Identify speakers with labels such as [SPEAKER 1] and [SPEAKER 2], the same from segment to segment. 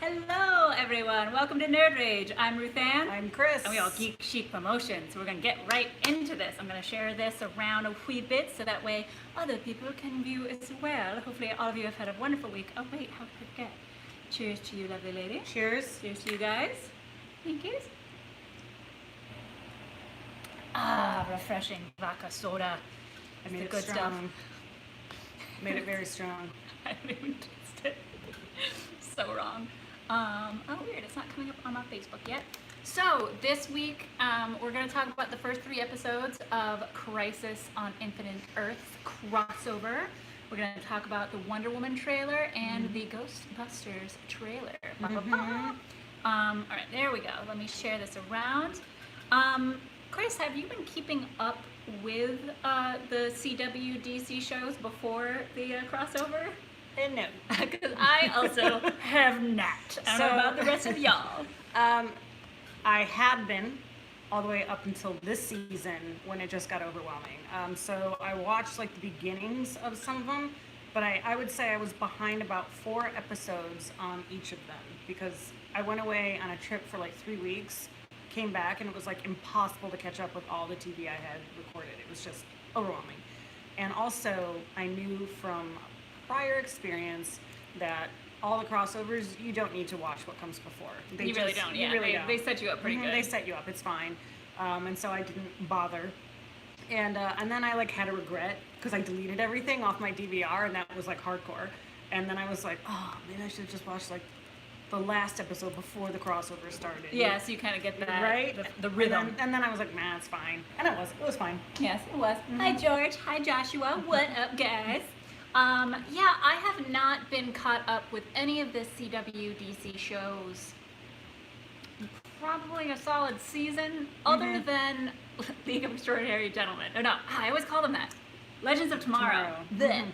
[SPEAKER 1] Hello, everyone. Welcome to Nerd Rage. I'm Ruth Ann.
[SPEAKER 2] I'm Chris.
[SPEAKER 1] And we all GeekChic promotions. So we're going to get right into this. I'm going to share this around a wee bit so that way other people can view as well. Hopefully all of you have had a wonderful week. Oh, wait, how could I forget? Cheers to you, lovely lady.
[SPEAKER 2] Cheers.
[SPEAKER 1] Cheers to you guys. Thank you. Ah, refreshing vodka soda.
[SPEAKER 2] I made it
[SPEAKER 1] good
[SPEAKER 2] strong.
[SPEAKER 1] stuff.
[SPEAKER 2] Made it very strong.
[SPEAKER 1] I didn't even taste it. So wrong. Oh, weird. It's not coming up on my Facebook yet. So this week, we're going to talk about the first 3 episodes of Crisis on Infinite Earths crossover. We're going to talk about the Wonder Woman trailer and the Ghostbusters trailer. All right, there we go. Let me share this around. Chris, have you been keeping up with the CW DC shows before the crossover?
[SPEAKER 2] No.
[SPEAKER 1] Because I also have not. I don't know about the rest of y'all.
[SPEAKER 2] I had been all the way up until this season when it just got overwhelming. So I watched like the beginnings of some of them, but I would say I was behind about 4 episodes on each of them because I went away on a trip for like 3 weeks, came back, and it was like impossible to catch up with all the TV I had recorded. It was just overwhelming. And also I knew from prior experience that all the crossovers, you don't need to watch what comes before.
[SPEAKER 1] You really don't, yeah. They set you up pretty good.
[SPEAKER 2] They set you up, it's fine. And so I didn't bother. And then I like had a regret because I deleted everything off my DVR, and that was like hardcore. And then I was like, oh, maybe I should have just watched like the last episode before the crossover started.
[SPEAKER 1] Yeah, so you kind of get that,
[SPEAKER 2] right?
[SPEAKER 1] The rhythm.
[SPEAKER 2] And then I was like, nah, it's fine. And it was fine.
[SPEAKER 1] Yes, it was. Hi, George. Hi, Joshua. What up, guys? Yeah, I have not been caught up with any of the CW DC shows. Probably a solid season, other than League of Extraordinary Gentlemen. Oh, no, I always call them that. Legends of Tomorrow. Then,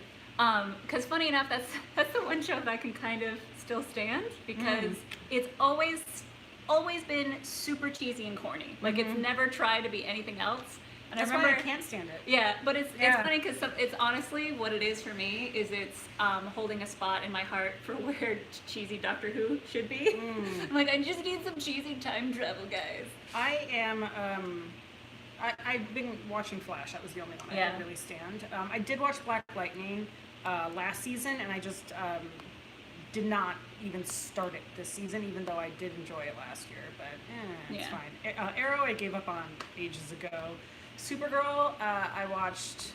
[SPEAKER 1] because funny enough, that's the one show that I can kind of still stand because it's always been super cheesy and corny. Like it's never tried to be anything else. And
[SPEAKER 2] That's why I can't stand it.
[SPEAKER 1] Yeah, but it's funny because it's honestly what it is for me is it's holding a spot in my heart for where cheesy Doctor Who should be. I'm like, I just need some cheesy time travel, guys.
[SPEAKER 2] I am, I've been watching Flash. That was the only one I didn't really stand. I did watch Black Lightning last season, and I just did not even start it this season, even though I did enjoy it last year. But it's fine. Arrow I gave up on ages ago. Supergirl, I watched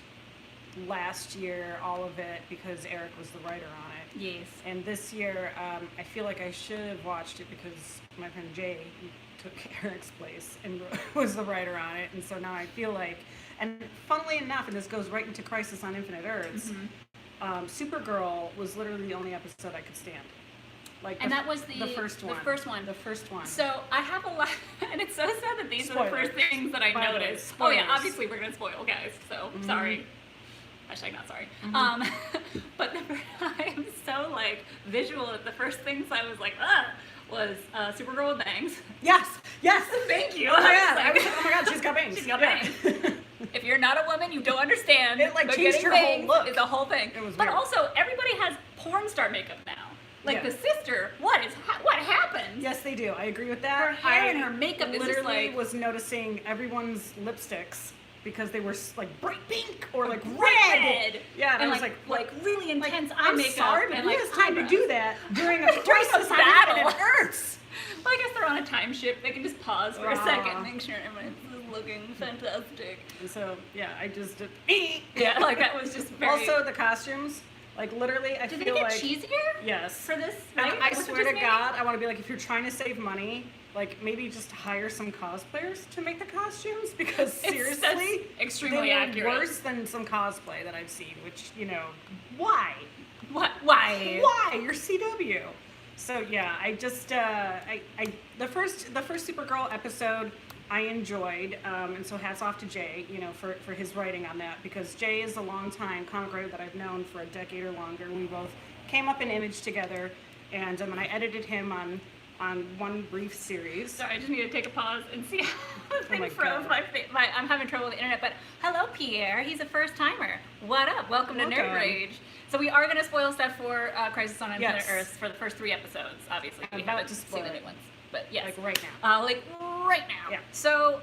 [SPEAKER 2] last year, all of it, because Eric was the writer on it.
[SPEAKER 1] Yes.
[SPEAKER 2] And this year, I feel like I should have watched it because my friend Jay took Eric's place and was the writer on it. And so now I feel like, and funnily enough, and this goes right into Crisis on Infinite Earths, Supergirl was literally the only episode I could stand.
[SPEAKER 1] And that was the first one.
[SPEAKER 2] The first one.
[SPEAKER 1] So I have a lot, and it's so sad that these are the first things that I noticed.
[SPEAKER 2] Spoilers.
[SPEAKER 1] Oh yeah, obviously we're gonna spoil, guys. So sorry. Hashtag not sorry. But I am so like visual that the first things I was like, was Supergirl with bangs.
[SPEAKER 2] Yes.
[SPEAKER 1] Thank you.
[SPEAKER 2] Oh my god, she's got bangs.
[SPEAKER 1] She's got bangs. If you're not a woman, you don't understand.
[SPEAKER 2] It like
[SPEAKER 1] but
[SPEAKER 2] changed
[SPEAKER 1] getting
[SPEAKER 2] her whole
[SPEAKER 1] bangs
[SPEAKER 2] look.
[SPEAKER 1] is a whole thing.
[SPEAKER 2] It was
[SPEAKER 1] but
[SPEAKER 2] weird.
[SPEAKER 1] also, everybody has porn star makeup now. Like the sister, what happened?
[SPEAKER 2] Yes, they do. I agree with that.
[SPEAKER 1] Her hair and her makeup is just
[SPEAKER 2] literally
[SPEAKER 1] like
[SPEAKER 2] was noticing everyone's lipsticks because they were like bright pink or like red. Yeah, and I was
[SPEAKER 1] like really intense eye
[SPEAKER 2] I'm
[SPEAKER 1] makeup.
[SPEAKER 2] sorry, but
[SPEAKER 1] and
[SPEAKER 2] who
[SPEAKER 1] like
[SPEAKER 2] has time to do that during a
[SPEAKER 1] during
[SPEAKER 2] crisis
[SPEAKER 1] a battle?
[SPEAKER 2] on Earth?
[SPEAKER 1] Well, I guess they're on a time ship. They can just pause for a second, make sure everyone's looking fantastic.
[SPEAKER 2] And so yeah, I just did.
[SPEAKER 1] Yeah, like that was just very.
[SPEAKER 2] Also, the costumes. Like literally, I
[SPEAKER 1] Did
[SPEAKER 2] feel
[SPEAKER 1] they get
[SPEAKER 2] like
[SPEAKER 1] cheesier?
[SPEAKER 2] yes.
[SPEAKER 1] For this,
[SPEAKER 2] And
[SPEAKER 1] right?
[SPEAKER 2] I swear to God, I want to be like, if you're trying to save money, like maybe just hire some cosplayers to make the costumes because seriously,
[SPEAKER 1] that's extremely
[SPEAKER 2] they were
[SPEAKER 1] accurate.
[SPEAKER 2] worse than some cosplay that I've seen. Which why?
[SPEAKER 1] What? Why?
[SPEAKER 2] Why? You're CW. So yeah, I just the first Supergirl episode I enjoyed, and so hats off to Jay, for his writing on that, because Jay is a longtime comic writer that I've known for a decade or longer. We both came up in Image together, and I edited him on on one brief series.
[SPEAKER 1] Sorry, I just need to take a pause and see how the thing
[SPEAKER 2] my
[SPEAKER 1] froze.
[SPEAKER 2] God.
[SPEAKER 1] I'm having trouble with the internet, but hello, Pierre. He's a first timer. What up? Welcome to Nerd
[SPEAKER 2] Welcome.
[SPEAKER 1] Rage. So we are going to spoil stuff for Crisis on Infinite
[SPEAKER 2] Yes.
[SPEAKER 1] Earths for the first 3 episodes. Obviously,
[SPEAKER 2] I'm
[SPEAKER 1] we
[SPEAKER 2] about
[SPEAKER 1] haven't
[SPEAKER 2] to
[SPEAKER 1] seen
[SPEAKER 2] spoil
[SPEAKER 1] the
[SPEAKER 2] it.
[SPEAKER 1] new ones, but yes,
[SPEAKER 2] Like right now.
[SPEAKER 1] like right now.
[SPEAKER 2] Yeah.
[SPEAKER 1] So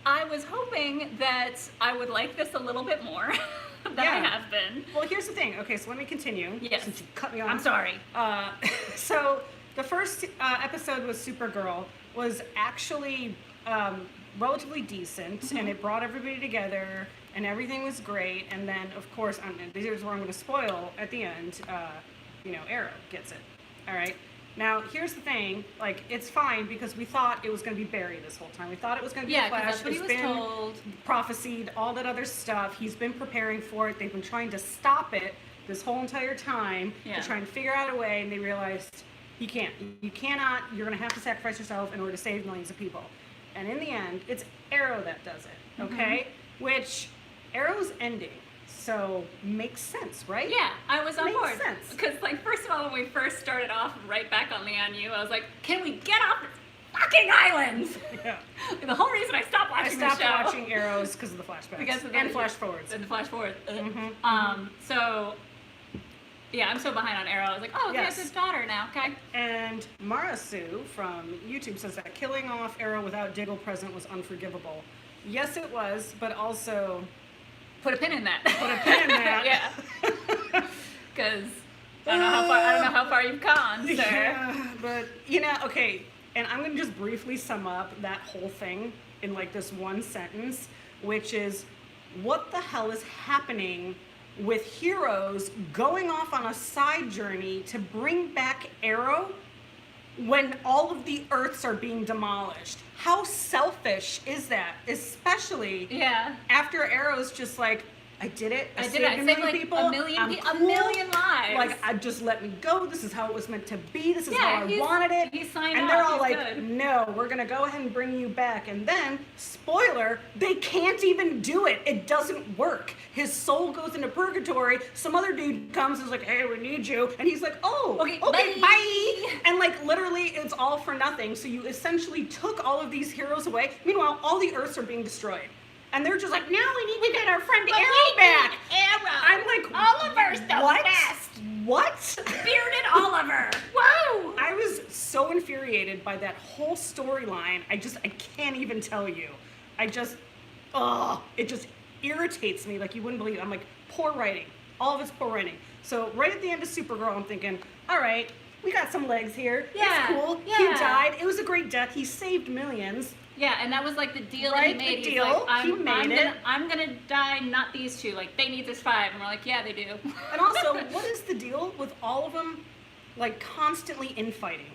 [SPEAKER 1] I was hoping that I would like this a little bit more than I
[SPEAKER 2] Yeah.
[SPEAKER 1] have been.
[SPEAKER 2] Well, here's the thing. Okay, so let me continue.
[SPEAKER 1] Yes.
[SPEAKER 2] Since you cut me off.
[SPEAKER 1] I'm sorry.
[SPEAKER 2] So the first episode with Supergirl was actually relatively decent, and it brought everybody together, and everything was great. And then, of course, here's where I'm going to spoil at the end. Arrow gets it. All right. Now, here's the thing. Like, it's fine because we thought it was going to be Barry this whole time. We thought it was going to be
[SPEAKER 1] Yeah,
[SPEAKER 2] the Flash.
[SPEAKER 1] because that's what he was
[SPEAKER 2] It's been
[SPEAKER 1] told.
[SPEAKER 2] prophesied, all that other stuff. He's been preparing for it. They've been trying to stop it this whole entire time
[SPEAKER 1] Yeah.
[SPEAKER 2] to try and figure out a way, and they realized you can't. You cannot. You're going to have to sacrifice yourself in order to save millions of people. And in the end, it's Arrow that does it, okay? Which, Arrow's ending, so makes sense, right?
[SPEAKER 1] Yeah, I was on
[SPEAKER 2] Makes
[SPEAKER 1] board.
[SPEAKER 2] sense.
[SPEAKER 1] Because, like, first of all, when we first started off right back on the On You, I was like, can we get off this fucking island?
[SPEAKER 2] Yeah.
[SPEAKER 1] Like, the whole reason I stopped
[SPEAKER 2] I
[SPEAKER 1] watching
[SPEAKER 2] stopped
[SPEAKER 1] the show.
[SPEAKER 2] watching Arrows because of the flashbacks
[SPEAKER 1] Because of
[SPEAKER 2] and
[SPEAKER 1] the-
[SPEAKER 2] flash forwards.
[SPEAKER 1] And the flash forward.
[SPEAKER 2] Mhm,
[SPEAKER 1] So, yeah, I'm so behind on Arrow. I was like, oh, okay,
[SPEAKER 2] Yes.
[SPEAKER 1] it's his daughter now, okay?
[SPEAKER 2] And Marasu from YouTube says that killing off Arrow without Diggle present was unforgivable. Yes, it was, but also
[SPEAKER 1] Put a pin in that.
[SPEAKER 2] put a pin in that.
[SPEAKER 1] Yeah. Because I don't know how far you've gone, sir.
[SPEAKER 2] Yeah, but okay, and I'm gonna just briefly sum up that whole thing in like this one sentence, which is, what the hell is happening with heroes going off on a side journey to bring back Arrow when all of the Earths are being demolished? How selfish is that? Especially
[SPEAKER 1] Yeah.
[SPEAKER 2] after Arrow's just like, I did it. I saved
[SPEAKER 1] I
[SPEAKER 2] a
[SPEAKER 1] saved
[SPEAKER 2] million
[SPEAKER 1] like
[SPEAKER 2] people.
[SPEAKER 1] a million
[SPEAKER 2] I'm
[SPEAKER 1] a
[SPEAKER 2] cool.
[SPEAKER 1] million lives.
[SPEAKER 2] Like, I just let me go. This is how it was meant to be. This is
[SPEAKER 1] Yeah,
[SPEAKER 2] how I
[SPEAKER 1] he's-
[SPEAKER 2] wanted it.
[SPEAKER 1] he signed
[SPEAKER 2] and they're
[SPEAKER 1] off.
[SPEAKER 2] all
[SPEAKER 1] He's
[SPEAKER 2] like,
[SPEAKER 1] good.
[SPEAKER 2] no, we're going to go ahead and bring you back. And then, spoiler, they can't even do it. It doesn't work. His soul goes into purgatory. Some other dude comes and is like, hey, we need you. And he's like, oh,
[SPEAKER 1] Okay,
[SPEAKER 2] bye.
[SPEAKER 1] bye.
[SPEAKER 2] And like, literally, it's all for nothing. So you essentially took all of these heroes away. Meanwhile, all the Earths are being destroyed. And they're just like, now we get our friend
[SPEAKER 1] But
[SPEAKER 2] Arrow
[SPEAKER 1] we
[SPEAKER 2] back.
[SPEAKER 1] need Arrow.
[SPEAKER 2] I'm like,
[SPEAKER 1] Oliver's the
[SPEAKER 2] what?
[SPEAKER 1] best.
[SPEAKER 2] What?
[SPEAKER 1] Bearded Oliver. Whoa.
[SPEAKER 2] I was so infuriated by that whole storyline. I can't even tell you. It just irritates me like you wouldn't believe. I'm like, poor writing. All of it's poor writing. So right at the end of Supergirl, I'm thinking, all right, we got some legs here.
[SPEAKER 1] Yeah,
[SPEAKER 2] It's cool.
[SPEAKER 1] yeah.
[SPEAKER 2] He died. It was a great death. He saved millions.
[SPEAKER 1] Yeah, and that was like the deal
[SPEAKER 2] Right,
[SPEAKER 1] that he
[SPEAKER 2] the
[SPEAKER 1] made. He's
[SPEAKER 2] deal.
[SPEAKER 1] like,
[SPEAKER 2] He made it.
[SPEAKER 1] I'm gonna die, not these two. Like, they need this 5. And we're like, yeah, they do.
[SPEAKER 2] And also, what is the deal with all of them, like, constantly infighting?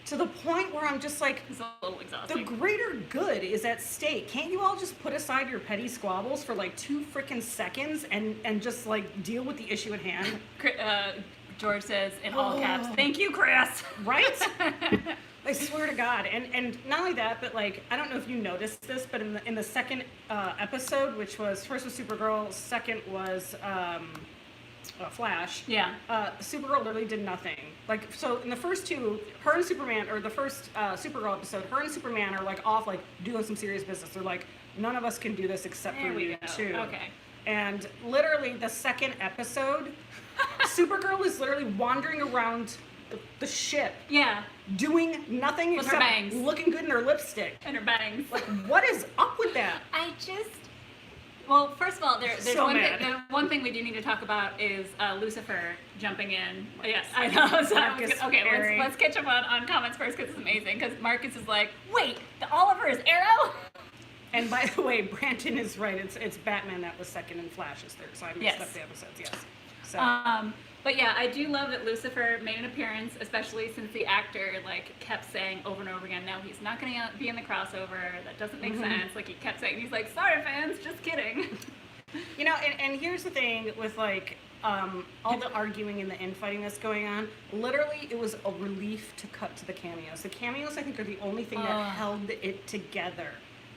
[SPEAKER 2] To the point where I'm just like,
[SPEAKER 1] It's a little
[SPEAKER 2] the
[SPEAKER 1] exhausting.
[SPEAKER 2] greater good is at stake. Can't you all just put aside your petty squabbles for like 2 freaking seconds and just like deal with the issue at hand?
[SPEAKER 1] George says in all caps,
[SPEAKER 2] Oh.
[SPEAKER 1] thank you, Chris.
[SPEAKER 2] Right? I swear to God. And not only that, but like, I don't know if you noticed this, but in the second episode, which was, first was Supergirl, second was Flash.
[SPEAKER 1] Yeah.
[SPEAKER 2] Supergirl literally did nothing. Like, so in the first 2, her and Superman, or the first Supergirl episode, her and Superman are like off, like doing some serious business. They're like, none of us can do this except
[SPEAKER 1] There
[SPEAKER 2] for
[SPEAKER 1] we
[SPEAKER 2] you
[SPEAKER 1] go.
[SPEAKER 2] two.
[SPEAKER 1] Okay.
[SPEAKER 2] And literally the second episode, Supergirl is literally wandering around the ship,
[SPEAKER 1] Yeah,
[SPEAKER 2] doing nothing
[SPEAKER 1] With her
[SPEAKER 2] except
[SPEAKER 1] bangs.
[SPEAKER 2] looking good in her lipstick.
[SPEAKER 1] and her bangs.
[SPEAKER 2] Like, what is up with that?
[SPEAKER 1] Well, first of all, there's
[SPEAKER 2] So
[SPEAKER 1] one
[SPEAKER 2] mad.
[SPEAKER 1] thing. The one thing we do need to talk about is Lucifer jumping in. Yes, I know. So
[SPEAKER 2] Marcus
[SPEAKER 1] okay,
[SPEAKER 2] Berry.
[SPEAKER 1] let's catch up on comments first because it's amazing. Because Marcus is like, wait, the Oliver is Arrow?
[SPEAKER 2] And by the way, Brandon is right. It's Batman that was second and Flash is third. So I mixed
[SPEAKER 1] Yes.
[SPEAKER 2] up the episodes. Yes. So
[SPEAKER 1] But yeah, I do love that Lucifer made an appearance, especially since the actor like kept saying over and over again, no, he's not going to be in the crossover. That doesn't make sense. Like he kept saying, he's like, sorry fans, just kidding.
[SPEAKER 2] you know, and here's the thing with like all the arguing and the infighting that's going on. Literally, it was a relief to cut to the cameos. The cameos, I think, are the only thing that held it together.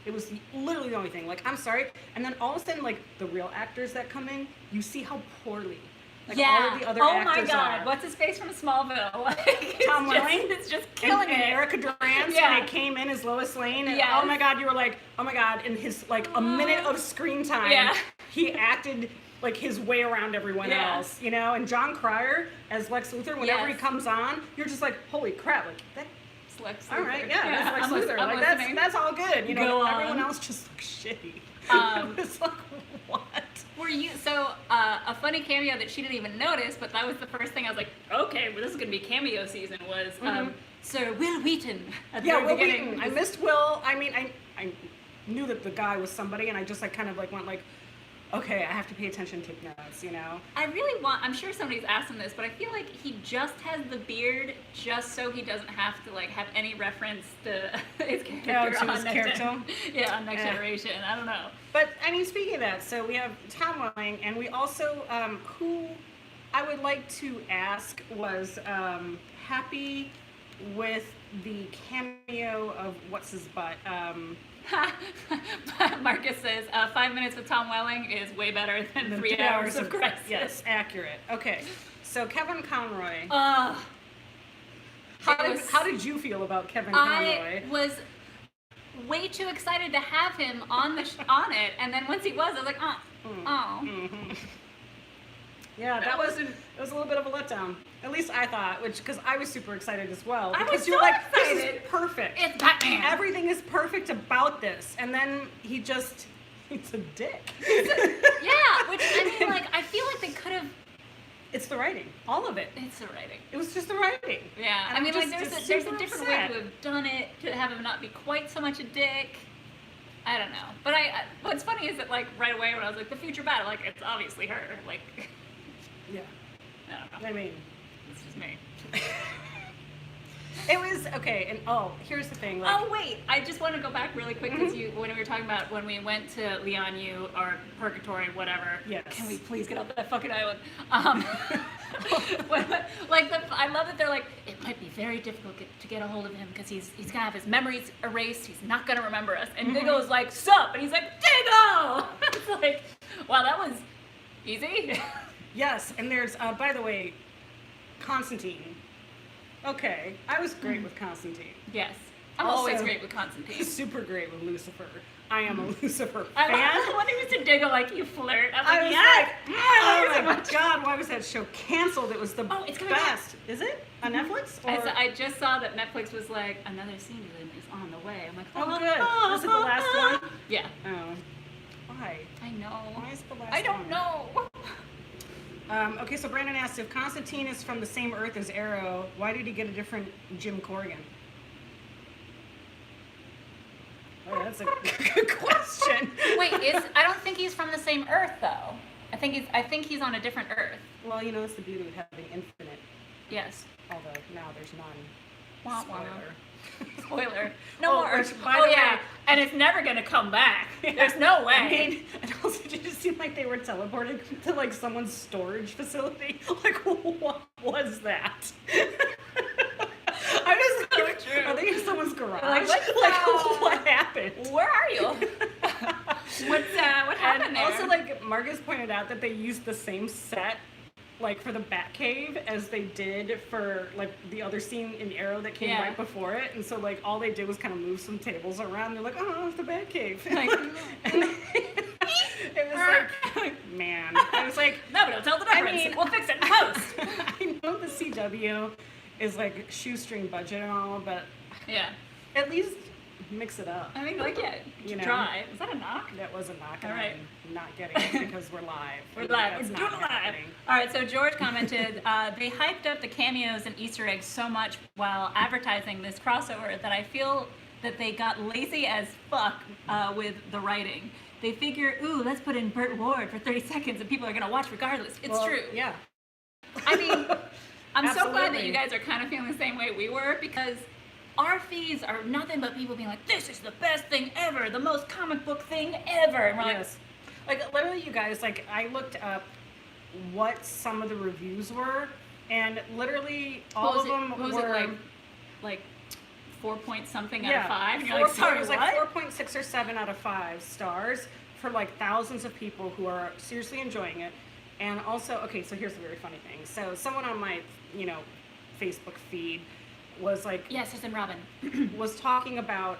[SPEAKER 2] It was literally the only thing. Like, I'm sorry. And then all of a sudden, like, the real actors that come in, you see how poorly Like
[SPEAKER 1] yeah.
[SPEAKER 2] all of the other
[SPEAKER 1] oh
[SPEAKER 2] actors
[SPEAKER 1] my God.
[SPEAKER 2] are.
[SPEAKER 1] What's his face from Smallville? Like,
[SPEAKER 2] Tom Welling?
[SPEAKER 1] It's just killing
[SPEAKER 2] and
[SPEAKER 1] it.
[SPEAKER 2] Erica Durance
[SPEAKER 1] Yeah.
[SPEAKER 2] when they came in as Lois Lane. And
[SPEAKER 1] Yes.
[SPEAKER 2] oh my God, you were like, oh my God, in his like a minute of screen time,
[SPEAKER 1] Yeah.
[SPEAKER 2] he acted like his way around everyone
[SPEAKER 1] Yeah.
[SPEAKER 2] else, you know? And John Cryer as Lex Luthor, whenever
[SPEAKER 1] Yes.
[SPEAKER 2] he comes on, you're just like, holy crap, like that.
[SPEAKER 1] It's Lex
[SPEAKER 2] All right,
[SPEAKER 1] Luthor.
[SPEAKER 2] yeah, that's Lex
[SPEAKER 1] I'm
[SPEAKER 2] Luthor.
[SPEAKER 1] I'm
[SPEAKER 2] Like
[SPEAKER 1] listening.
[SPEAKER 2] that's all good, you know.
[SPEAKER 1] Go
[SPEAKER 2] Everyone
[SPEAKER 1] on.
[SPEAKER 2] else just looks shitty.
[SPEAKER 1] Um,
[SPEAKER 2] It's like what?
[SPEAKER 1] Were you so a funny cameo that she didn't even notice, but that was the first thing I was like, okay, well this is gonna be cameo season. Was Sir Will Wheaton at the
[SPEAKER 2] Yeah,
[SPEAKER 1] very
[SPEAKER 2] Will
[SPEAKER 1] beginning.
[SPEAKER 2] Wheaton. I missed Will. I mean, I knew that the guy was somebody, and I just like kind of like went like, okay, I have to pay attention, take notes, you know.
[SPEAKER 1] I really want. I'm sure somebody's asked him this, but I feel like he just has the beard just so he doesn't have to like have any reference to his character
[SPEAKER 2] to
[SPEAKER 1] on
[SPEAKER 2] his
[SPEAKER 1] Next
[SPEAKER 2] character?
[SPEAKER 1] on Next Generation. I don't know.
[SPEAKER 2] But I mean, speaking of that, so we have Tom Welling, and we also who I would like to ask was happy with the cameo of what's his butt.
[SPEAKER 1] Marcus says 5 minutes with Tom Welling is way better than 3 hours of Crisis.
[SPEAKER 2] Yes, accurate. Okay, so Kevin Conroy.
[SPEAKER 1] How
[SPEAKER 2] How did you feel about Kevin Conroy?
[SPEAKER 1] I was way too excited to have him on the on it, and then once he was, I was like,
[SPEAKER 2] Mm-hmm. Yeah, that was it was a little bit of a letdown. At least I thought, because I was super excited as well.
[SPEAKER 1] I
[SPEAKER 2] Because
[SPEAKER 1] was
[SPEAKER 2] you're
[SPEAKER 1] so
[SPEAKER 2] like,
[SPEAKER 1] excited.
[SPEAKER 2] this is perfect.
[SPEAKER 1] It's Batman.
[SPEAKER 2] Everything is perfect about this, and then he's a dick.
[SPEAKER 1] Yeah, which I mean, like, I feel like they could have.
[SPEAKER 2] It's the writing, all of it.
[SPEAKER 1] It's the writing.
[SPEAKER 2] It was just the writing.
[SPEAKER 1] Yeah,
[SPEAKER 2] And
[SPEAKER 1] I mean,
[SPEAKER 2] I'm
[SPEAKER 1] like,
[SPEAKER 2] just
[SPEAKER 1] there's a
[SPEAKER 2] super
[SPEAKER 1] different way
[SPEAKER 2] upset.
[SPEAKER 1] to have done it to have him not be quite so much a dick. I don't know, but what's funny is that like right away when I was like the future battle, like it's obviously her. Like,
[SPEAKER 2] Yeah.
[SPEAKER 1] I don't know.
[SPEAKER 2] I mean,
[SPEAKER 1] It's just me.
[SPEAKER 2] it was okay. And here's the thing. Like,
[SPEAKER 1] Oh wait, I just want to go back really quick because when we were talking about when we went to Lianyu or Purgatory, whatever.
[SPEAKER 2] Yes.
[SPEAKER 1] Can we please get off that fucking island? I love that they're like, it might be very difficult to get a hold of him because he's gonna have his memories erased. He's not gonna remember us. And Diggo's like, sup? And he's like, Diggo! It's like, wow, that was easy.
[SPEAKER 2] Yes, and there's by the way, Constantine. Okay, I was great with Constantine.
[SPEAKER 1] Yes. I'm
[SPEAKER 2] Also-
[SPEAKER 1] always great with Constantine.
[SPEAKER 2] Super great with Lucifer. I am a Lucifer
[SPEAKER 1] I
[SPEAKER 2] fan.
[SPEAKER 1] when he was to Diggo like you flirt. I'm
[SPEAKER 2] I
[SPEAKER 1] like,
[SPEAKER 2] was
[SPEAKER 1] yes!
[SPEAKER 2] like,
[SPEAKER 1] I love
[SPEAKER 2] oh
[SPEAKER 1] it
[SPEAKER 2] my
[SPEAKER 1] so much.
[SPEAKER 2] God, why was that show canceled? It was the
[SPEAKER 1] It's coming back.
[SPEAKER 2] best. Is it on Netflix? Or?
[SPEAKER 1] I just saw that Netflix was like, another season is on the way. I'm like,
[SPEAKER 2] Oh, good. Is it the last one?
[SPEAKER 1] Yeah.
[SPEAKER 2] Oh, why?
[SPEAKER 1] I know.
[SPEAKER 2] Why is the last
[SPEAKER 1] I don't
[SPEAKER 2] one?
[SPEAKER 1] know.
[SPEAKER 2] Okay, so Brandon asked if Constantine is from the same Earth as Arrow, why did he get a different Jim Corrigan? Oh, that's a good question.
[SPEAKER 1] Wait, I don't think he's from the same Earth though. I think he's on a different Earth.
[SPEAKER 2] Well, you know, that's the beauty of having infinite,
[SPEAKER 1] Yes.
[SPEAKER 2] although now there's none.
[SPEAKER 1] Wah, wah.
[SPEAKER 2] Spoiler.
[SPEAKER 1] Spoiler. No more.
[SPEAKER 2] Which, by the
[SPEAKER 1] yeah,
[SPEAKER 2] way-
[SPEAKER 1] and it's never gonna come back. There's no way.
[SPEAKER 2] I mean, and also did it seem like they were teleported to like someone's storage facility? Like, what was that? I was like,
[SPEAKER 1] true.
[SPEAKER 2] are they in someone's garage?
[SPEAKER 1] Like, what the-
[SPEAKER 2] what happened?
[SPEAKER 1] Where are you? what happened
[SPEAKER 2] And
[SPEAKER 1] there?
[SPEAKER 2] also, like, Marcus pointed out that they used the same set, like, for the Batcave as they did for, like, the other scene in Arrow that came
[SPEAKER 1] Yeah.
[SPEAKER 2] right before it. And so, like, all they did was kind of move some tables around. They're like, oh, it's the Batcave.
[SPEAKER 1] Like,
[SPEAKER 2] and it was like, man. I was like,
[SPEAKER 1] no, but don't tell the difference. We'll fix it in post.
[SPEAKER 2] I know the CW is, like, shoestring budget and all, but
[SPEAKER 1] Yeah.
[SPEAKER 2] at least mix it up.
[SPEAKER 1] I mean, like, yeah,
[SPEAKER 2] You know.
[SPEAKER 1] try. Was that a knock?
[SPEAKER 2] That was a knock.
[SPEAKER 1] All
[SPEAKER 2] and
[SPEAKER 1] right.
[SPEAKER 2] I'm not getting it because we're live.
[SPEAKER 1] We're live.
[SPEAKER 2] That's
[SPEAKER 1] We're
[SPEAKER 2] not
[SPEAKER 1] doing it live.
[SPEAKER 2] happening.
[SPEAKER 1] All right, so George commented, they hyped up the cameos and Easter eggs so much while advertising this crossover that I feel that they got lazy as fuck with the writing. They figure, ooh, let's put in Burt Ward for 30 seconds and people are going to watch regardless. It's
[SPEAKER 2] Well,
[SPEAKER 1] true.
[SPEAKER 2] Yeah.
[SPEAKER 1] I mean, I'm so glad that
[SPEAKER 2] Absolutely.
[SPEAKER 1] you guys are kind of feeling the same way we were because our feeds are nothing but people being like, this is the best thing ever, the most comic book thing ever. And we're
[SPEAKER 2] Yes. Like, literally, you guys, like, I looked up what some of the reviews were, and literally all of them
[SPEAKER 1] what was
[SPEAKER 2] were...
[SPEAKER 1] it like 4 point something out
[SPEAKER 2] yeah,
[SPEAKER 1] of 5? And you're
[SPEAKER 2] 4
[SPEAKER 1] like, sorry,
[SPEAKER 2] it was
[SPEAKER 1] what?
[SPEAKER 2] like 4.6 or 7 out of 5 stars for, like, thousands of people who are seriously enjoying it. And also, okay, so here's a very funny thing. So someone on my, Facebook feed was like,
[SPEAKER 1] Yes, it's in Robin.
[SPEAKER 2] was talking about,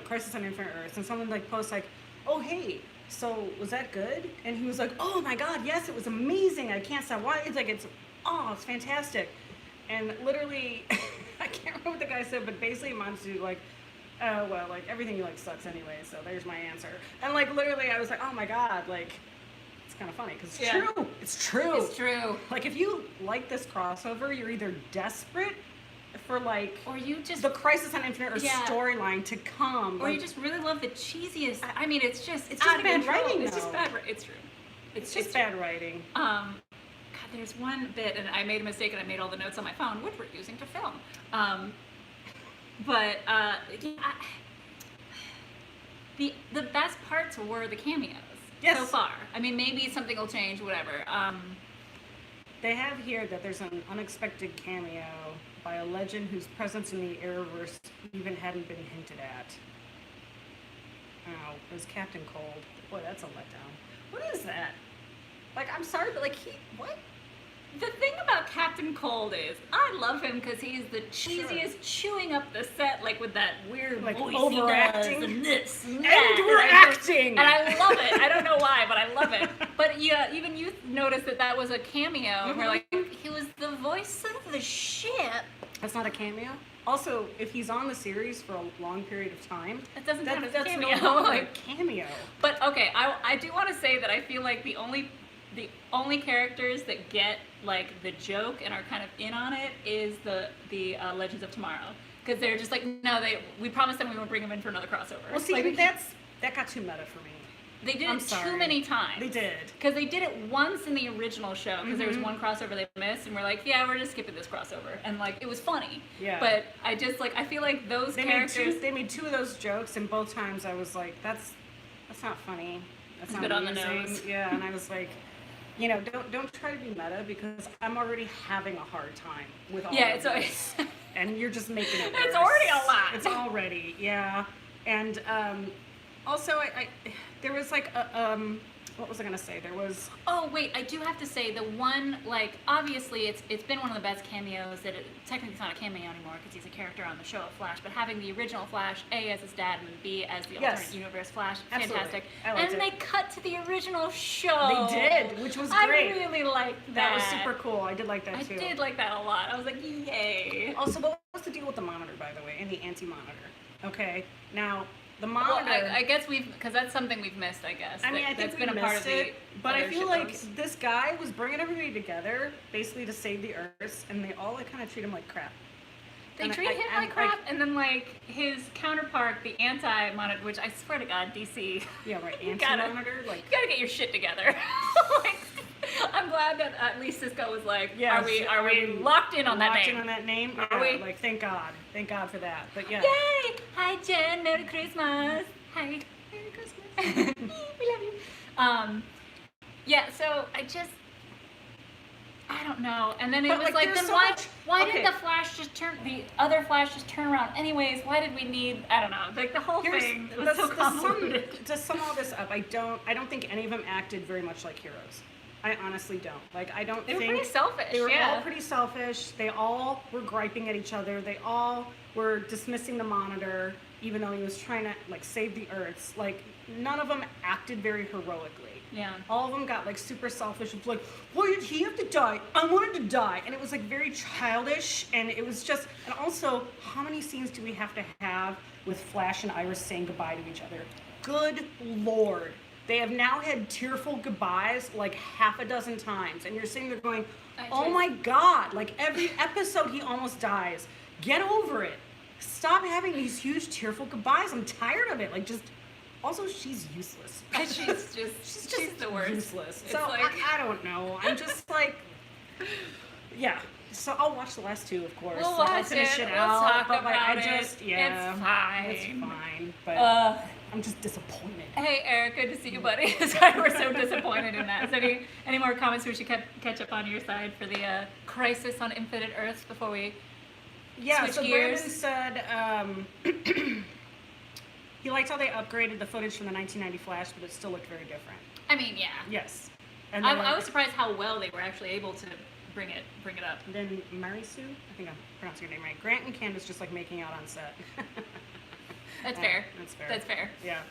[SPEAKER 2] Crisis on Infinite Earths, and someone like posts like, oh hey, so was that good? And he was like, oh my god, yes, it was amazing. I can't stop watching. It's fantastic. And literally, I can't remember what the guy said, but basically it amounts to like, oh well, like everything you like sucks anyway. So there's my answer. And like literally, I was like, oh my god, like. It's kind of funny because it's true. It's true.
[SPEAKER 1] It's true.
[SPEAKER 2] Like if you like this crossover, you're either desperate for like,
[SPEAKER 1] or you just
[SPEAKER 2] the Crisis on Infinite Earths storyline to come,
[SPEAKER 1] or you just really love the cheesiest. I mean, it's just
[SPEAKER 2] bad writing.
[SPEAKER 1] It's just bad. It's true.
[SPEAKER 2] It's just bad writing.
[SPEAKER 1] God, there's one bit, and I made a mistake, and I made all the notes on my phone, which we're using to film. The best parts were the cameos.
[SPEAKER 2] Yes.
[SPEAKER 1] So far. I mean, maybe something will change, whatever.
[SPEAKER 2] They have here that there's an unexpected cameo by a legend whose presence in the Arrowverse even hadn't been hinted at. Oh, it was Captain Cold. Boy, that's a letdown. What is that? Like, I'm sorry, but like, what?
[SPEAKER 1] The thing about Captain Cold is, I love him because he's the cheesiest, chewing up the set, like with that weird
[SPEAKER 2] like
[SPEAKER 1] voice
[SPEAKER 2] overacting.
[SPEAKER 1] he does, and this, and
[SPEAKER 2] And
[SPEAKER 1] that.
[SPEAKER 2] we're acting!
[SPEAKER 1] And I love it. I don't know why, but I love it. But yeah, even you noticed that was a cameo, and we're like, he was the voice of the ship.
[SPEAKER 2] That's not a cameo? Also, if he's on the series for a long period of time,
[SPEAKER 1] It doesn't count as a
[SPEAKER 2] that's
[SPEAKER 1] cameo.
[SPEAKER 2] no longer a
[SPEAKER 1] Like,
[SPEAKER 2] cameo.
[SPEAKER 1] but okay, I do want to say that I feel like the only characters that get like the joke and are kind of in on it is the Legends of Tomorrow, because they're just like, no, we promised them we won't bring them in for another crossover.
[SPEAKER 2] Well, see,
[SPEAKER 1] like,
[SPEAKER 2] that got too meta for me.
[SPEAKER 1] they did
[SPEAKER 2] I'm
[SPEAKER 1] it
[SPEAKER 2] sorry.
[SPEAKER 1] too many times.
[SPEAKER 2] They did.
[SPEAKER 1] Because they did it once in the original show, because there was one crossover they missed, and we're like, yeah, we're just skipping this crossover, and like it was funny.
[SPEAKER 2] Yeah.
[SPEAKER 1] But I just like, I feel like those characters.
[SPEAKER 2] They made two of those jokes, and both times I was like, that's not funny. That's
[SPEAKER 1] It's
[SPEAKER 2] not
[SPEAKER 1] a bit on the
[SPEAKER 2] amusing.
[SPEAKER 1] nose.
[SPEAKER 2] Yeah, and I was like, don't try to be meta, because I'm already having a hard time with all
[SPEAKER 1] Yeah,
[SPEAKER 2] of this. And you're just making it worse.
[SPEAKER 1] It's already a lot.
[SPEAKER 2] It's already, yeah. And also, I there was like what was I gonna say? There was.
[SPEAKER 1] Oh wait, I do have to say the one, like, obviously it's been one of the best cameos that technically it's not a cameo anymore because he's a character on the show of Flash, but having the original Flash A as his dad and B as the alternate universe Flash,
[SPEAKER 2] Absolutely.
[SPEAKER 1] fantastic.
[SPEAKER 2] I liked
[SPEAKER 1] and
[SPEAKER 2] it.
[SPEAKER 1] they cut to the original show.
[SPEAKER 2] They did, which was great.
[SPEAKER 1] I really liked that.
[SPEAKER 2] That was super cool. I did like that too.
[SPEAKER 1] I did like that a lot. I was like, yay.
[SPEAKER 2] Also, what was the deal with the monitor, by the way, and the anti-monitor? Okay, now the monitor.
[SPEAKER 1] Well, I guess because that's something we've missed, I guess.
[SPEAKER 2] I mean, I think
[SPEAKER 1] that's
[SPEAKER 2] we
[SPEAKER 1] been a part
[SPEAKER 2] missed
[SPEAKER 1] of
[SPEAKER 2] it, but I
[SPEAKER 1] other
[SPEAKER 2] feel like
[SPEAKER 1] shitposts.
[SPEAKER 2] this guy was bringing everybody together, basically to save the Earth, and they all like kind of treat him like crap.
[SPEAKER 1] They
[SPEAKER 2] And
[SPEAKER 1] treat him like
[SPEAKER 2] I-
[SPEAKER 1] crap, and then like his counterpart, the anti-monitor, which I swear to God, DC,
[SPEAKER 2] Yeah, right.
[SPEAKER 1] You gotta-
[SPEAKER 2] Anti-monitor, like.
[SPEAKER 1] you gotta get your shit together. Like, I'm glad that at least Cisco was like,
[SPEAKER 2] Yes,
[SPEAKER 1] are we locked in on that
[SPEAKER 2] locked
[SPEAKER 1] name?
[SPEAKER 2] in on that name?
[SPEAKER 1] Are
[SPEAKER 2] Yeah,
[SPEAKER 1] we?
[SPEAKER 2] Like, thank God for that. But yeah.
[SPEAKER 1] Yay! Hi Jen, Merry Christmas. Hi. Merry Christmas. We love you. Yeah. So I don't know. And then it
[SPEAKER 2] But,
[SPEAKER 1] was
[SPEAKER 2] like,
[SPEAKER 1] like,
[SPEAKER 2] there's
[SPEAKER 1] then
[SPEAKER 2] so
[SPEAKER 1] why
[SPEAKER 2] much-
[SPEAKER 1] why
[SPEAKER 2] okay.
[SPEAKER 1] did the other Flash just turn around anyways? Why did we need, I don't know, like the whole thing was so convoluted.
[SPEAKER 2] To sum all this up, I don't think any of them acted very much like heroes. I honestly don't. Like, I don't
[SPEAKER 1] They
[SPEAKER 2] think
[SPEAKER 1] were pretty selfish.
[SPEAKER 2] they were
[SPEAKER 1] yeah.
[SPEAKER 2] all pretty selfish. They all were griping at each other. They all were dismissing the Monitor, even though he was trying to like save the Earths. Like, none of them acted very heroically.
[SPEAKER 1] Yeah.
[SPEAKER 2] All of them got like super selfish. Of like, why did he have to die? I wanted to die, and it was like very childish. And it was just, and also, how many scenes do we have to have with Flash and Iris saying goodbye to each other? Good Lord. They have now had tearful goodbyes like half a dozen times, and you're sitting there going, oh my God, like every episode he almost dies. Get over it. Stop having these huge tearful goodbyes. I'm tired of it. Like, just, also she's useless.
[SPEAKER 1] She's the worst.
[SPEAKER 2] Useless.
[SPEAKER 1] It's
[SPEAKER 2] So
[SPEAKER 1] like-
[SPEAKER 2] I don't know. I'm just like, yeah. So I'll watch the last two, of course.
[SPEAKER 1] We'll
[SPEAKER 2] Like, I'll
[SPEAKER 1] watch
[SPEAKER 2] finish
[SPEAKER 1] it.
[SPEAKER 2] it
[SPEAKER 1] We'll
[SPEAKER 2] out.
[SPEAKER 1] talk
[SPEAKER 2] But like,
[SPEAKER 1] about
[SPEAKER 2] I just,
[SPEAKER 1] it.
[SPEAKER 2] yeah,
[SPEAKER 1] It's fine.
[SPEAKER 2] It's fine. But I'm just disappointed.
[SPEAKER 1] Hey Eric, good to see you, buddy. Sorry, we're so disappointed in that. So any more comments we should catch up on your side for the Crisis on Infinite Earths before we
[SPEAKER 2] Yeah,
[SPEAKER 1] switch
[SPEAKER 2] so
[SPEAKER 1] gears?
[SPEAKER 2] Brandon said he liked how they upgraded the footage from the 1990 Flash, but it still looked very different.
[SPEAKER 1] I mean, yeah.
[SPEAKER 2] Yes. And then,
[SPEAKER 1] I was surprised how well they were actually able to bring it up.
[SPEAKER 2] and then Marisu, I think I'm pronouncing your name right. Grant and Candace just like making out on set.
[SPEAKER 1] That's fair.
[SPEAKER 2] That's fair.
[SPEAKER 1] That's fair.
[SPEAKER 2] Yeah.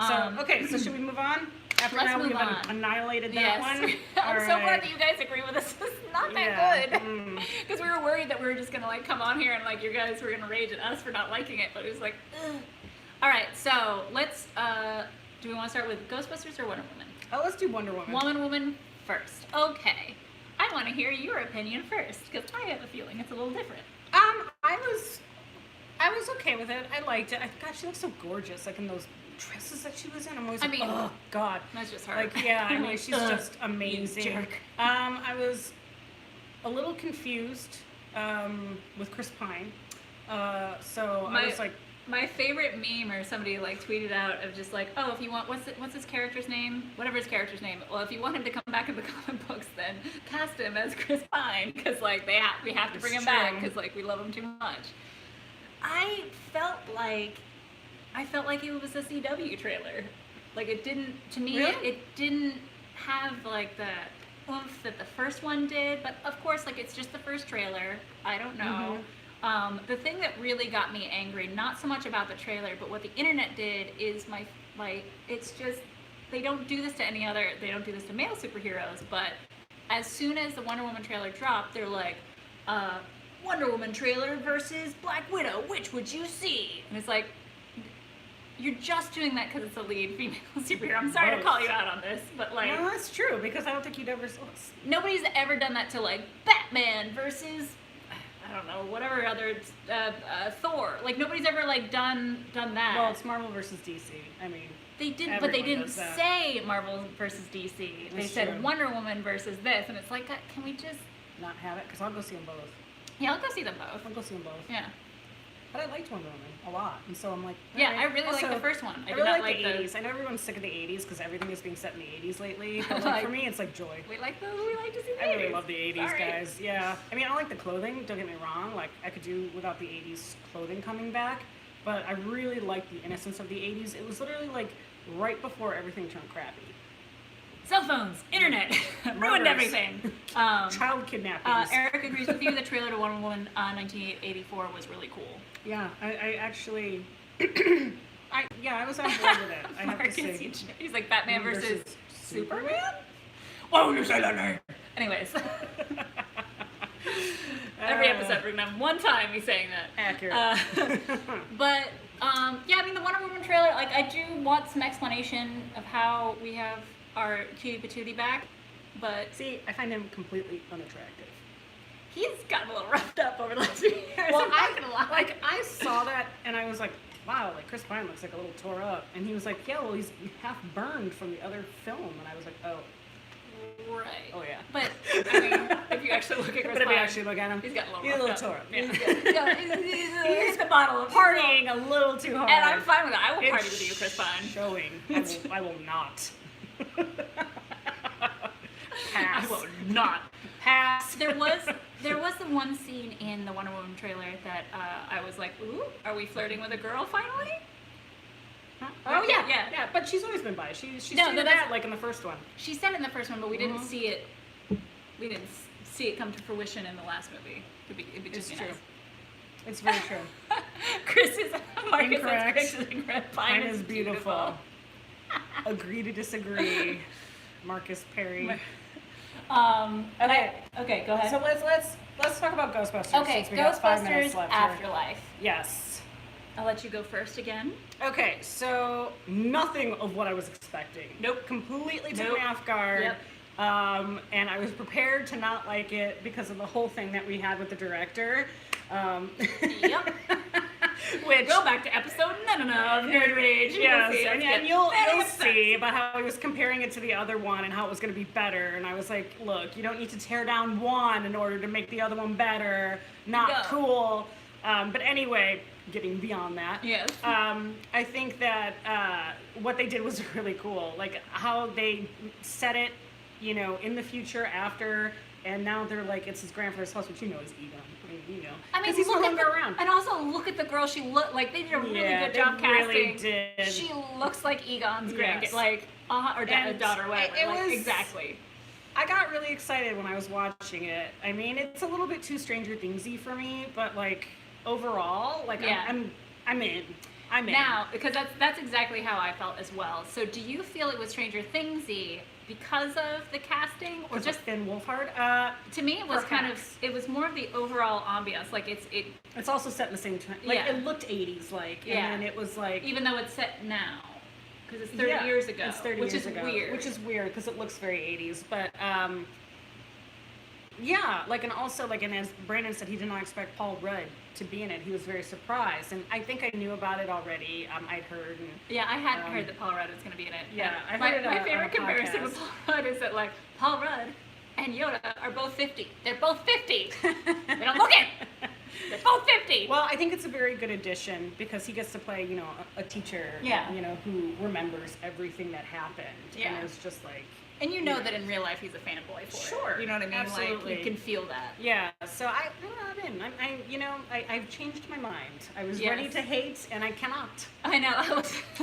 [SPEAKER 2] So, okay, so should we move on? After
[SPEAKER 1] Let's
[SPEAKER 2] now
[SPEAKER 1] move
[SPEAKER 2] we've
[SPEAKER 1] on.
[SPEAKER 2] annihilated that
[SPEAKER 1] Yes.
[SPEAKER 2] one.
[SPEAKER 1] I'm so glad that you guys agree with us. It's not that good. Because we were worried that we were just going to like come on here and like you guys were going to rage at us for not liking it. But it was like, ugh. All right, so let's, do we want to start with Ghostbusters or Wonder Woman?
[SPEAKER 2] Oh, let's do Wonder Woman.
[SPEAKER 1] Wonder Woman first. Okay. I want to hear your opinion first because I have a feeling it's a little different.
[SPEAKER 2] I was okay with it. I liked it. God, she looks so gorgeous, like in those dresses that she was in. I'm always like, oh God.
[SPEAKER 1] That's just her.
[SPEAKER 2] Like, yeah, I mean, she's just amazing.
[SPEAKER 1] You jerk.
[SPEAKER 2] I was a little confused with Chris Pine. I was like,
[SPEAKER 1] my favorite meme or somebody like tweeted out of just like, oh, if you want, what's his character's name? Whatever his character's name. Well, if you want him to come back in the comic books, then cast him as Chris Pine because like we have to bring him back because like we love him too much. I felt like it was a CW trailer. Like it didn't, to me,
[SPEAKER 2] Really?
[SPEAKER 1] it didn't have like the oomph that the first one did. But of course, like it's just the first trailer. I don't know. The thing that really got me angry, not so much about the trailer, but what the internet did is it's just, they don't do this to male superheroes, but as soon as the Wonder Woman trailer dropped, they're like, Wonder Woman trailer versus Black Widow, which would you see? And it's like, you're just doing that because it's a lead female superhero. I'm sorry to call you out on this, but like...
[SPEAKER 2] no, that's true, because I don't think you'd ever...
[SPEAKER 1] Nobody's ever done that to like Batman versus... I don't know, whatever other Thor. Like nobody's ever like done that.
[SPEAKER 2] Well, it's Marvel versus DC. I mean,
[SPEAKER 1] they didn't, but they didn't say Marvel versus DC. They said Wonder Woman versus this, and it's like, can we just
[SPEAKER 2] not have it? Because I'll go see them both.
[SPEAKER 1] Yeah, I'll go see them both.
[SPEAKER 2] I'll go see them both.
[SPEAKER 1] Yeah.
[SPEAKER 2] But I liked Wonder Woman a lot, and so I'm like,
[SPEAKER 1] yeah, I really like the first one.
[SPEAKER 2] I really like the 80s. I know everyone's sick of the 80s because everything is being set in the 80s lately. But like, for me, it's like joy.
[SPEAKER 1] We like those. We like to see the 80s.
[SPEAKER 2] I really love the 80s, guys. Yeah. I mean, I like the clothing. Don't get me wrong. Like, I could do without the 80s clothing coming back. But I really like the innocence of the 80s. It was literally like right before everything turned crappy.
[SPEAKER 1] Cell phones, internet, ruined everything.
[SPEAKER 2] Child kidnappings.
[SPEAKER 1] Eric agrees with you. The trailer to Wonder Woman 1984 was really cool.
[SPEAKER 2] Yeah, I actually, I was on board with it. I have to say.
[SPEAKER 1] He's like Batman versus Superman? Why would you say that name? Anyways. Every episode we're gonna have one time me saying that.
[SPEAKER 2] Accurate.
[SPEAKER 1] But, yeah, I mean, the Wonder Woman trailer, like, I do want some explanation of how we have our cutie patootie back, but...
[SPEAKER 2] See, I find him completely unattractive.
[SPEAKER 1] He's gotten a little roughed up over the last few years.
[SPEAKER 2] Well,
[SPEAKER 1] I'm not gonna lie.
[SPEAKER 2] Like, I saw that and I was like, wow, like Chris Pine looks like a little tore up. And he was like, yeah, well, he's half burned from the other film. And I was like, oh.
[SPEAKER 1] Right.
[SPEAKER 2] Oh, yeah.
[SPEAKER 1] But, I mean, if you actually look at Chris Pine,
[SPEAKER 2] if you actually look at him,
[SPEAKER 1] he's got a
[SPEAKER 2] little
[SPEAKER 1] roughed
[SPEAKER 2] tore up.
[SPEAKER 1] Yeah. He's a bottle of
[SPEAKER 2] partying a little too hard.
[SPEAKER 1] And I'm fine with that. I will party with you, Chris Pine.
[SPEAKER 2] Showing. I will not.
[SPEAKER 1] Pass. I will not.
[SPEAKER 2] Pass.
[SPEAKER 1] There was the one scene in the Wonder Woman trailer that I was like, ooh, are we flirting with a girl finally?
[SPEAKER 2] Huh?
[SPEAKER 1] Oh yeah.
[SPEAKER 2] But she's always been bi. She
[SPEAKER 1] No,
[SPEAKER 2] said that like in the first one.
[SPEAKER 1] She said it in the first one, but we didn't see it. We didn't see it come to fruition in the last movie. It'd be just
[SPEAKER 2] It's true.
[SPEAKER 1] nice.
[SPEAKER 2] It's very true.
[SPEAKER 1] Chris is Marcus
[SPEAKER 2] Incorrect.
[SPEAKER 1] Chris is incorrect. Pine is beautiful.
[SPEAKER 2] Agree to disagree. Marcus Perry.
[SPEAKER 1] Okay, go ahead.
[SPEAKER 2] So let's talk about Ghostbusters.
[SPEAKER 1] Okay,
[SPEAKER 2] since we got 5 minutes
[SPEAKER 1] Ghostbusters
[SPEAKER 2] left
[SPEAKER 1] Afterlife.
[SPEAKER 2] Here. Yes.
[SPEAKER 1] I'll let you go first again.
[SPEAKER 2] Okay, so nothing of what I was expecting.
[SPEAKER 1] Nope.
[SPEAKER 2] Completely took me off guard.
[SPEAKER 1] Yep.
[SPEAKER 2] And I was prepared to not like it because of the whole thing that we had with the director.
[SPEAKER 1] Yep.
[SPEAKER 2] Which,
[SPEAKER 1] go back to episode of Nerd Rage.
[SPEAKER 2] Yes, and you'll see about how he was comparing it to the other one and how it was going to be better. And I was like, look, you don't need to tear down one in order to make the other one better. Not cool. But anyway, getting beyond that.
[SPEAKER 1] Yes.
[SPEAKER 2] I think that what they did was really cool. Like how they set it, in the future after and now they're like, it's his grandfather's house, which you know is Egon. I mean, you know.
[SPEAKER 1] I mean,
[SPEAKER 2] Because he's no
[SPEAKER 1] look at
[SPEAKER 2] longer around.
[SPEAKER 1] And also, look at the girl she looked like. They did a really good job
[SPEAKER 2] really
[SPEAKER 1] casting.
[SPEAKER 2] did.
[SPEAKER 1] She looks like Egon's
[SPEAKER 2] Yes.
[SPEAKER 1] like, or daughter, whatever.
[SPEAKER 2] It
[SPEAKER 1] like,
[SPEAKER 2] was,
[SPEAKER 1] exactly.
[SPEAKER 2] I got really excited when I was watching it. I mean, it's a little bit too Stranger Thingsy for me, but like overall, like
[SPEAKER 1] Yeah.
[SPEAKER 2] I'm in. I'm in.
[SPEAKER 1] Now, because that's exactly how I felt as well. So, do you feel it was Stranger Thingsy because of the casting, or just
[SPEAKER 2] Finn Wolfhard?
[SPEAKER 1] to me it was
[SPEAKER 2] perhaps.
[SPEAKER 1] it was more of the overall ambiance. Like
[SPEAKER 2] It's also set in the same time. Like
[SPEAKER 1] Yeah.
[SPEAKER 2] it looked 80s, like,
[SPEAKER 1] Yeah.
[SPEAKER 2] and then it was like
[SPEAKER 1] even though it's set now, because it's 30
[SPEAKER 2] yeah,
[SPEAKER 1] years ago,
[SPEAKER 2] It's 30
[SPEAKER 1] which
[SPEAKER 2] years
[SPEAKER 1] is
[SPEAKER 2] ago,
[SPEAKER 1] weird.
[SPEAKER 2] which is weird because it looks very 80s, but yeah, like, and also, like, and as Brandon said, he did not expect Paul Rudd to be in it. He was very surprised, and I think I knew about it already. I'd heard, and
[SPEAKER 1] Yeah, I hadn't heard that Paul Rudd was going to be in it.
[SPEAKER 2] Yeah, I
[SPEAKER 1] my,
[SPEAKER 2] heard it
[SPEAKER 1] my
[SPEAKER 2] on
[SPEAKER 1] favorite
[SPEAKER 2] a
[SPEAKER 1] comparison
[SPEAKER 2] podcast.
[SPEAKER 1] with Paul Rudd is that like Paul Rudd and Yoda are both 50. They're both 50. They don't look it. They're both 50.
[SPEAKER 2] well, I think it's a very good addition because he gets to play, you know, a teacher,
[SPEAKER 1] Yeah.
[SPEAKER 2] you know, who remembers everything that happened,
[SPEAKER 1] Yeah.
[SPEAKER 2] and it's just like.
[SPEAKER 1] And you know that in real life he's a fanboy for
[SPEAKER 2] Sure,
[SPEAKER 1] it. You know what I mean?
[SPEAKER 2] absolutely.
[SPEAKER 1] Like you can feel that.
[SPEAKER 2] Yeah, so I'm in. You know, I've changed my mind. I was
[SPEAKER 1] Yes.
[SPEAKER 2] ready to hate, and I cannot.
[SPEAKER 1] I know.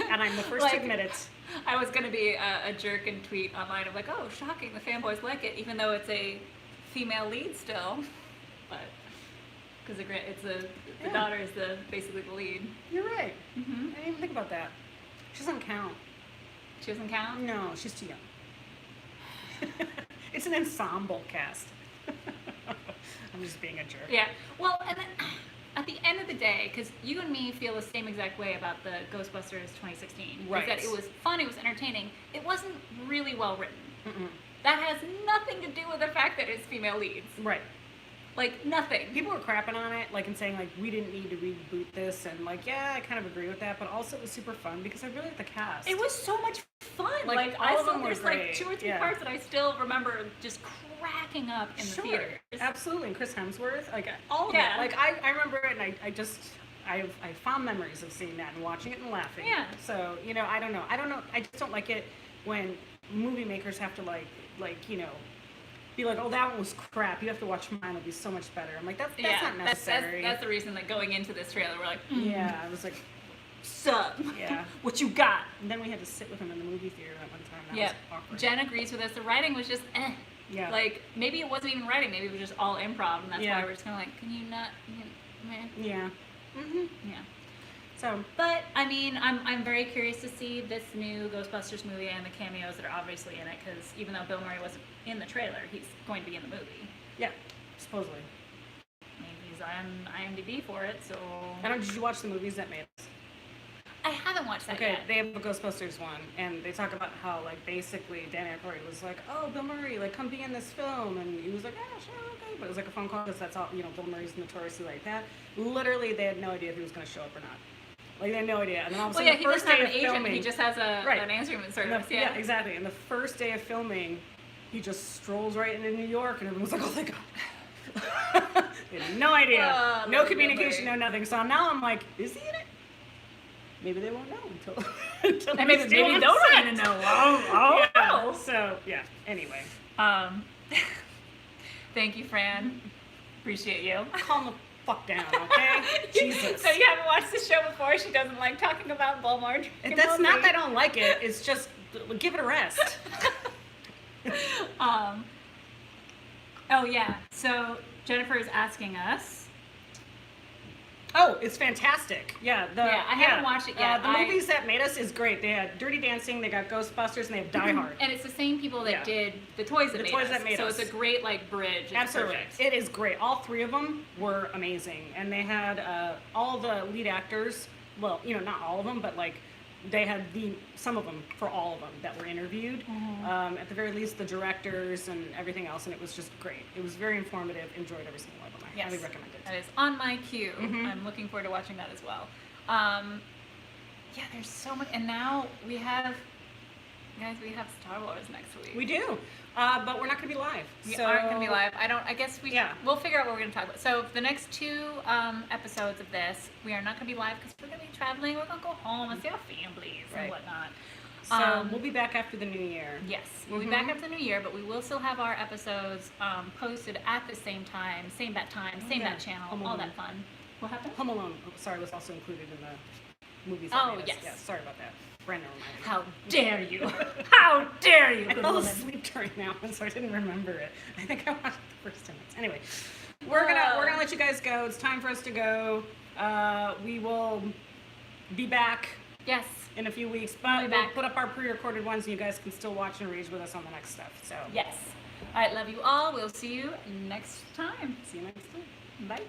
[SPEAKER 2] And I'm the first
[SPEAKER 1] Like,
[SPEAKER 2] to admit it.
[SPEAKER 1] I was gonna be a jerk and tweet online of like, oh, shocking, the fanboys like it, even though it's a female lead still, but because the
[SPEAKER 2] Yeah.
[SPEAKER 1] daughter is basically the lead.
[SPEAKER 2] You're right.
[SPEAKER 1] Mm-hmm.
[SPEAKER 2] I didn't even think about that. She doesn't count.
[SPEAKER 1] She doesn't count.
[SPEAKER 2] No, she's too young. It's an ensemble cast. I'm just being a jerk.
[SPEAKER 1] Yeah. Well, and then at the end of the day, because you and me feel the same exact way about the Ghostbusters 2016, is
[SPEAKER 2] Right.
[SPEAKER 1] that it was fun, it was entertaining. It wasn't really well written.
[SPEAKER 2] Mm-mm.
[SPEAKER 1] That has nothing to do with the fact that it's female leads.
[SPEAKER 2] Right.
[SPEAKER 1] Like nothing.
[SPEAKER 2] People were crapping on it, like, and saying, like, we didn't need to reboot this, and, like, yeah, I kind of agree with that, but also it was super fun because I really like the cast.
[SPEAKER 1] It was so much fun.
[SPEAKER 2] Like, all
[SPEAKER 1] I
[SPEAKER 2] of
[SPEAKER 1] still,
[SPEAKER 2] them were
[SPEAKER 1] there's like
[SPEAKER 2] great.
[SPEAKER 1] 2 or 3
[SPEAKER 2] Yeah.
[SPEAKER 1] parts that I still remember just cracking up in the
[SPEAKER 2] Sure.
[SPEAKER 1] theater.
[SPEAKER 2] Absolutely. And Chris Hemsworth, like, all of
[SPEAKER 1] Yeah.
[SPEAKER 2] it. Like, I remember it, and I have fond memories of seeing that and watching it and laughing.
[SPEAKER 1] Yeah.
[SPEAKER 2] So, you know, I don't know. I just don't like it when movie makers have to, like, you know, be like, oh, that one was crap. You have to watch mine. It'll be so much better. I'm like, that's not necessary.
[SPEAKER 1] That's the reason that going into this trailer, we're like,
[SPEAKER 2] Yeah, I was like,
[SPEAKER 1] sup?
[SPEAKER 2] Yeah.
[SPEAKER 1] What you got?
[SPEAKER 2] and then we had to sit with him in the movie theater at one time. That
[SPEAKER 1] Yeah.
[SPEAKER 2] was awkward.
[SPEAKER 1] Jen agrees with us. The writing was just
[SPEAKER 2] Yeah.
[SPEAKER 1] Like, maybe it wasn't even writing. Maybe it was just all improv. And that's
[SPEAKER 2] Yeah.
[SPEAKER 1] why we're just kind of like, can you not? Meh.
[SPEAKER 2] Yeah. Mm-hmm.
[SPEAKER 1] Yeah.
[SPEAKER 2] So,
[SPEAKER 1] But, I mean, I'm very curious to see this new Ghostbusters movie and the cameos that are obviously in it. Because even though Bill Murray wasn't in the trailer, he's going to be in the movie.
[SPEAKER 2] yeah, supposedly.
[SPEAKER 1] I mean, he's on IMDb for it, so...
[SPEAKER 2] Did you watch the movies that made us?
[SPEAKER 1] I haven't watched that
[SPEAKER 2] Okay,
[SPEAKER 1] yet.
[SPEAKER 2] they have a Ghostbusters one, and they talk about how, like, basically Dan Aykroyd was like, oh, Bill Murray, like, come be in this film, and he was like, yeah, sure, okay, but it was like a phone call, because that's all, you know, Bill Murray's notoriously like that. Literally, they had no idea if he was going to show up or not. Like, they had no idea. And then all of a
[SPEAKER 1] Well,
[SPEAKER 2] sudden,
[SPEAKER 1] yeah,
[SPEAKER 2] the
[SPEAKER 1] he
[SPEAKER 2] first
[SPEAKER 1] doesn't
[SPEAKER 2] day
[SPEAKER 1] have
[SPEAKER 2] of
[SPEAKER 1] an agent.
[SPEAKER 2] filming,
[SPEAKER 1] He just has
[SPEAKER 2] Right.
[SPEAKER 1] an answering
[SPEAKER 2] and
[SPEAKER 1] service.
[SPEAKER 2] the- yeah, exactly. And the first day of filming, he just strolls right into New York, and everyone's like, oh, thank God. They had no idea.
[SPEAKER 1] Oh,
[SPEAKER 2] No
[SPEAKER 1] love
[SPEAKER 2] communication,
[SPEAKER 1] Bill
[SPEAKER 2] no nothing. So now I'm like, is he in it? Maybe they won't know until until
[SPEAKER 1] And maybe
[SPEAKER 2] he's still
[SPEAKER 1] they'll
[SPEAKER 2] on
[SPEAKER 1] not
[SPEAKER 2] set.
[SPEAKER 1] even know. Oh,
[SPEAKER 2] Yeah. So yeah. Anyway,
[SPEAKER 1] Thank you, Fran. Appreciate you.
[SPEAKER 2] calm the fuck down, okay? Jesus.
[SPEAKER 1] So you haven't watched the show before? She doesn't like talking about Bulmar.
[SPEAKER 2] That's not that I don't like it. It's just give it a rest.
[SPEAKER 1] Oh yeah. So Jennifer is asking us.
[SPEAKER 2] Oh, it's fantastic. Yeah.
[SPEAKER 1] I haven't watched it yet.
[SPEAKER 2] The movies that made us is great. They had Dirty Dancing, they got Ghostbusters, and they have Die Hard.
[SPEAKER 1] And it's the same people that
[SPEAKER 2] Yeah.
[SPEAKER 1] did the toys that
[SPEAKER 2] The
[SPEAKER 1] made
[SPEAKER 2] Toys
[SPEAKER 1] us.
[SPEAKER 2] That Made
[SPEAKER 1] so
[SPEAKER 2] Us.
[SPEAKER 1] it's a great like bridge. It's
[SPEAKER 2] Absolutely.
[SPEAKER 1] perfect.
[SPEAKER 2] It is great. All 3 of them were amazing. And they had all the lead actors, well, you know, not all of them, but like they had some of them for all of them that were interviewed. At the very least, the directors and everything else. And it was just great. It was very informative. Enjoyed every single one of them. I highly recommend it.
[SPEAKER 1] That is on my queue.
[SPEAKER 2] Mhm.
[SPEAKER 1] I'm looking forward to watching that as well. Yeah, there's so much, and now we have Star Wars next week.
[SPEAKER 2] We do. But we're not going to be live.
[SPEAKER 1] We aren't going to be live. I guess
[SPEAKER 2] Yeah.
[SPEAKER 1] we'll figure out what we're going to talk about. So the next 2 episodes of this, we are not going to be live because we're going to be traveling. We're going to go home and see our families and
[SPEAKER 2] Right.
[SPEAKER 1] whatnot.
[SPEAKER 2] So we'll be back after the new year.
[SPEAKER 1] Yes, we'll be back after the new year, but we will still have our episodes posted at the same time, same bat time, same bat channel, all that fun. What happened?
[SPEAKER 2] Home Alone, sorry, was also included in the movies.
[SPEAKER 1] Oh, yes.
[SPEAKER 2] Yeah, sorry about that. Brandon reminded me.
[SPEAKER 1] How dare you? How dare you?
[SPEAKER 2] I fell asleep during that one, so I didn't remember it. I think I watched the first 10 minutes. Anyway, we're gonna let you guys go. It's time for us to go. We will be back.
[SPEAKER 1] Yes.
[SPEAKER 2] In a few weeks, but we'll put up our pre-recorded ones, and you guys can still watch and read with us on the next stuff. So
[SPEAKER 1] yes. All right, love you all. We'll see you next time.
[SPEAKER 2] See you next time.
[SPEAKER 1] Bye.